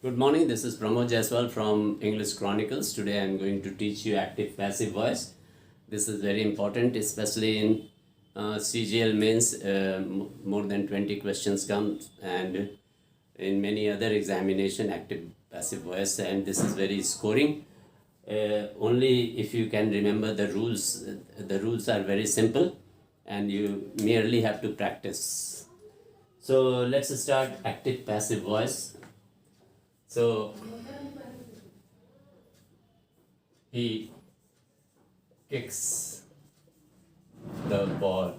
Good morning, this is Pramod Jaiswal from English Chronicles. Today I am going to teach you active passive voice. This is very important, especially in CGL mains. More than 20 questions come, and in many other examination active passive voice, and this is very scoring. Only if you can remember the rules. The rules are very simple and you merely have to practice. So let's start active passive voice. So he kicks the ball.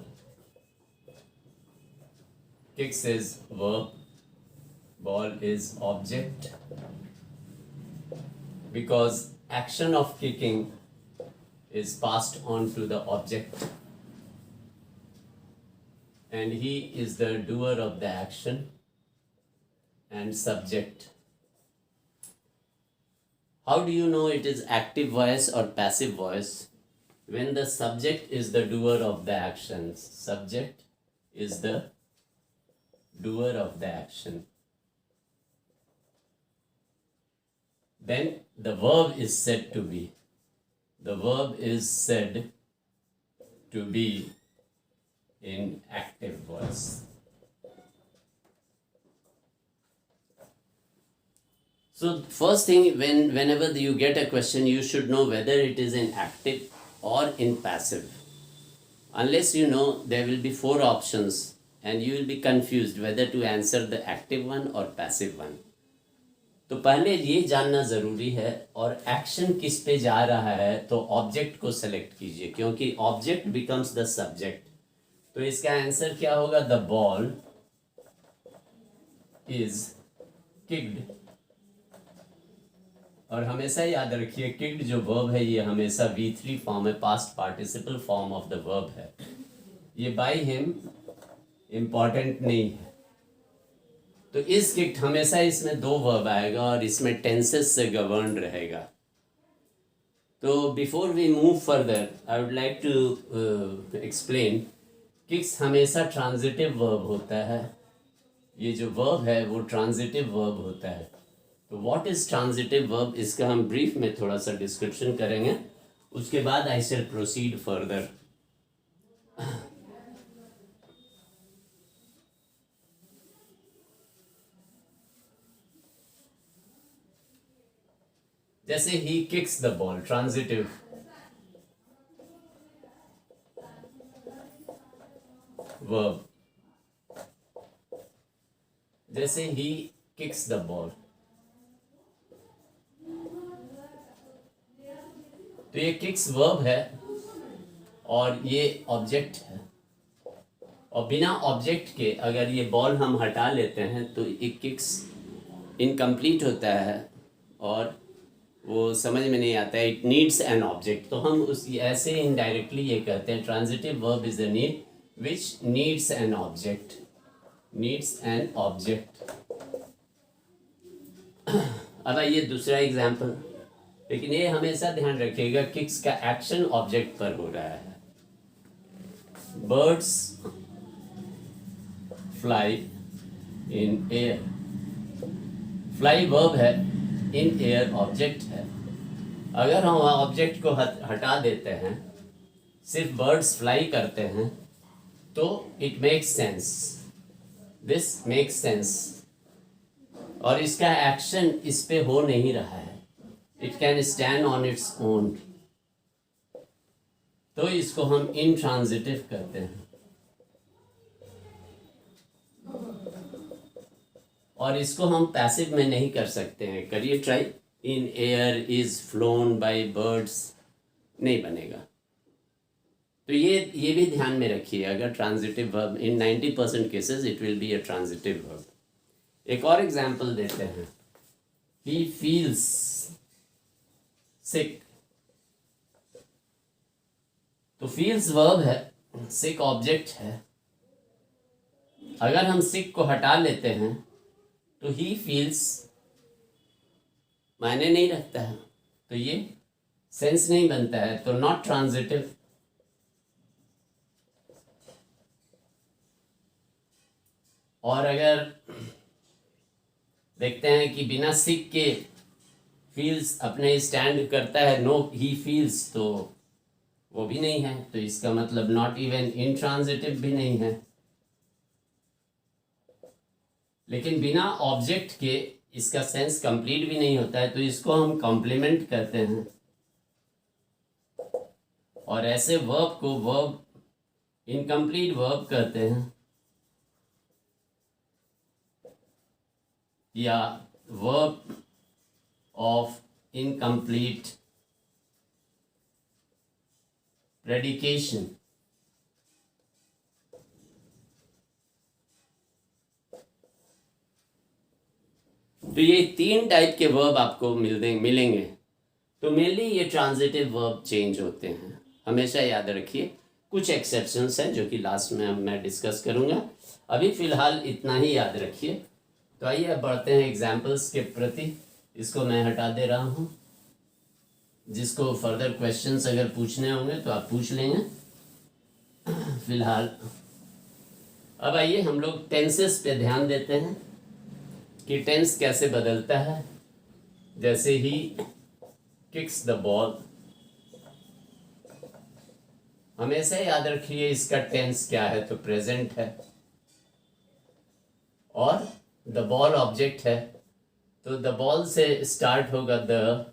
Kicks is verb, ball is object, because action of kicking is passed on to the object and he is the doer of the action and subject. How do you know it is active voice or passive voice? When the subject is the doer of the actions. Subject is the doer of the action. Then the verb is said to be. The verb is said to be in active voice. So first thing, whenever you get a question, you should know whether it is in active or in passive. Unless you know, there will be 4 options and you will be confused whether to answer the active one or passive one. तो पहले ये जानना ज़रूरी है, और action किस पे जा रहा है तो ऑब्जेक्ट को सेलेक्ट कीजिए, क्योंकि ऑब्जेक्ट बिकम्स द सब्जेक्ट. तो इसका आंसर क्या होगा? The ball is kicked. और हमेशा याद रखिए, किक्ड जो वर्ब है ये हमेशा V3 फॉर्म है, past participle form of the verb है. ये बाय हिम इम्पॉर्टेंट नहीं है. तो इस किक्ड हमेशा इसमें 2 वर्ब आएगा और इसमें टेंसेस से गवर्न रहेगा. तो before we move further I would like to explain. Kicks हमेशा ट्रांजिटिव वर्ब होता है. ये जो वर्ब है वो ट्रांजिटिव वर्ब होता है. तो व्हाट इज ट्रांजिटिव वर्ब, इसका हम ब्रीफ में थोड़ा सा डिस्क्रिप्शन करेंगे, उसके बाद आई शैल प्रोसीड फर्दर. जैसे ही kicks the ball, transitive. Verb. जैसे ही किक्स द बॉल, तो ये किक्स वर्ब है और ये ऑब्जेक्ट है. और बिना ऑब्जेक्ट के अगर ये बॉल हम हटा लेते हैं तो ये किक्स इनकम्प्लीट होता है और वो समझ में नहीं आता है. It needs an object. तो हम उस ऐसे इनडायरेक्टली ये कहते हैं transitive verb is a need which needs an object. Needs an object. अब आइए दूसरा एग्जाम्पल. लेकिन ये हमेशा ध्यान रखिएगा, किक्स का एक्शन ऑब्जेक्ट पर हो रहा है. Birds fly in air. Fly verb है, इन एयर ऑब्जेक्ट है. अगर हम ऑब्जेक्ट को हटा देते हैं, सिर्फ बर्ड्स फ्लाई करते हैं, तो it makes sense. This makes sense. और इसका एक्शन इस पे हो नहीं रहा है. It can stand on its own. तो इसको हम इनट्रांजिटिव कहते हैं. और इसको हम पैसिव में नहीं कर सकते हैं. करिए try. In air is phloem bye birds नहीं बनेगा. तो ये भी ध्यान में रखिए. अगर transitive verb, in 90% cases it will be a transitive verb. एक और एग्जांपल देते हैं. ही फील्स सिक. तो फील्स वर्ब है, सिक ऑब्जेक्ट है. अगर हम सिक को हटा लेते हैं तो ही फील्स मायने नहीं रखता है, तो ये सेंस नहीं बनता है, तो नॉट ट्रांजिटिव. और अगर देखते हैं कि बिना सिक के फील्स अपने स्टैंड करता है, नो ही फील्स, तो वो भी नहीं है, तो इसका मतलब नॉट इवन इंट्रांजिटिव भी नहीं है। लेकिन बिना ऑब्जेक्ट के इसका सेंस कंप्लीट भी नहीं होता है, तो इसको हम कॉम्प्लीमेंट करते हैं और ऐसे वर्ब को वर्ब इनकम्प्लीट वर्ब कहते हैं या वर्ब ऑफ इनकम्प्लीट प्रेडिकेशन। तो ये 3 टाइप के वर्ब आपको मिलेंगे। तो मेनली ये ट्रांजिटिव वर्ब चेंज होते हैं, हमेशा याद रखिए। कुछ एक्सेप्शंस हैं जो कि लास्ट में मैं डिस्कस करूंगा, अभी फिलहाल इतना ही याद रखिए। तो आइए अब बढ़ते हैं एग्जाम्पल्स के प्रति। इसको मैं हटा दे रहा हूँ, जिसको फर्दर क्वेश्चंस अगर पूछने होंगे तो आप पूछ लेंगे फिलहाल। अब आइए हम लोग टेंसेस पे ध्यान देते हैं कि टेंस कैसे बदलता है। जैसे ही किक्स द बॉल, हमेशा याद रखिए इसका टेंस क्या है, तो प्रेजेंट है और द बॉल ऑब्जेक्ट है, तो द बॉल से स्टार्ट होगा, द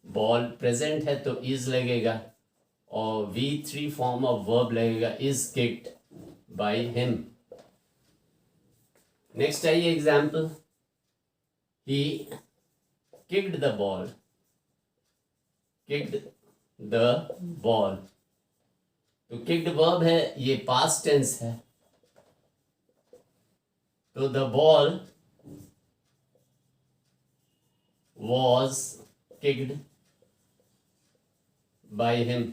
बॉल प्रेजेंट है तो इज लगेगा और V3 फॉर्म ऑफ वर्ब लगेगा, is kicked by him. Next आइए example, he kicked the ball, kicked the ball, तो किक्ड वर्ब है, ये पास्ट टेंस है, तो the ball was kicked by him,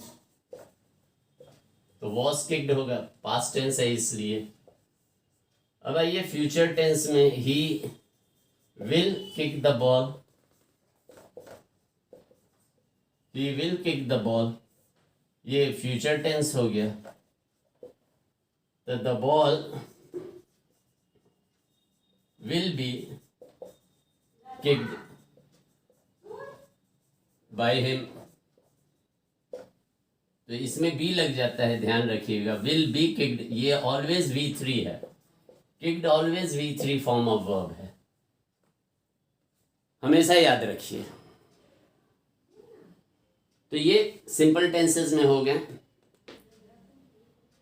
तो was kicked होगा, पास्ट टेंस है इसलिए। अब आइए फ्यूचर टेंस में, he will kick the ball, he will kick the ball, ये फ्यूचर टेंस हो गया, तो the ball will be kicked by him, तो इसमें बी लग जाता है, ध्यान रखिएगा। विल बी किक्ड, ये ऑलवेज V3 है, kicked always V3 form of verb है, हमेशा याद रखिए। तो ये सिंपल टेंसेस में हो गए।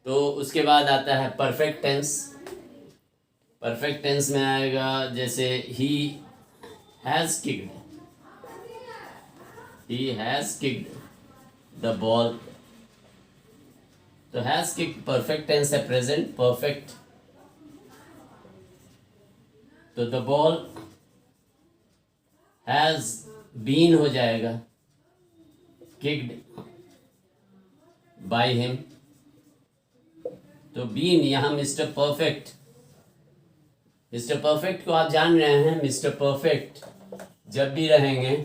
तो उसके बाद आता है परफेक्ट टेंस। परफेक्ट टेंस में आएगा जैसे he has kicked, he has kicked the ball, तो has kicked perfect tense है, present perfect, तो the ball has been हो जाएगा kicked by him, तो been यहाँ मिस्टर परफेक्ट, मिस्टर परफेक्ट को आप जान रहे हैं, मिस्टर परफेक्ट जब भी रहेंगे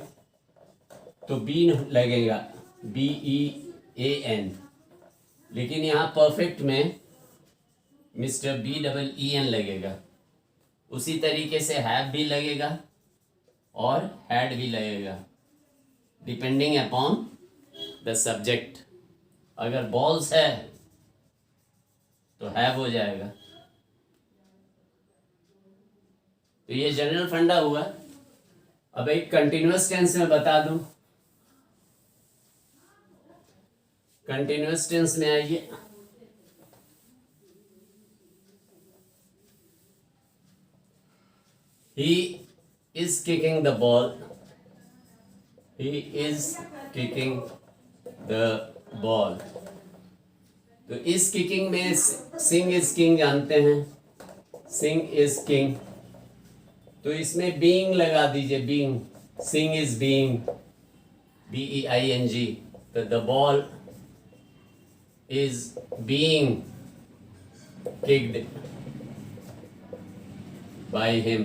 तो बीन लगेगा, BEAN, लेकिन यहाँ परफेक्ट में मिस्टर BEEN लगेगा। उसी तरीके से हैव भी लगेगा और हैड भी लगेगा, डिपेंडिंग अपॉन द सब्जेक्ट। अगर बॉल्स है तो हैव हो जाएगा। तो ये जनरल फंडा हुआ। अब एक कंटिन्यूअस टेंस में बता दूं, कंटिन्यूअस टेंस में आइए, he is kicking the ball, he is kicking the ball, तो इस किकिंग में सिंग इज किंग जानते हैं, सिंग इज किंग, तो इसमें बीइंग लगा दीजिए, being, sing is being, BEING, तो the ball is being kicked by him,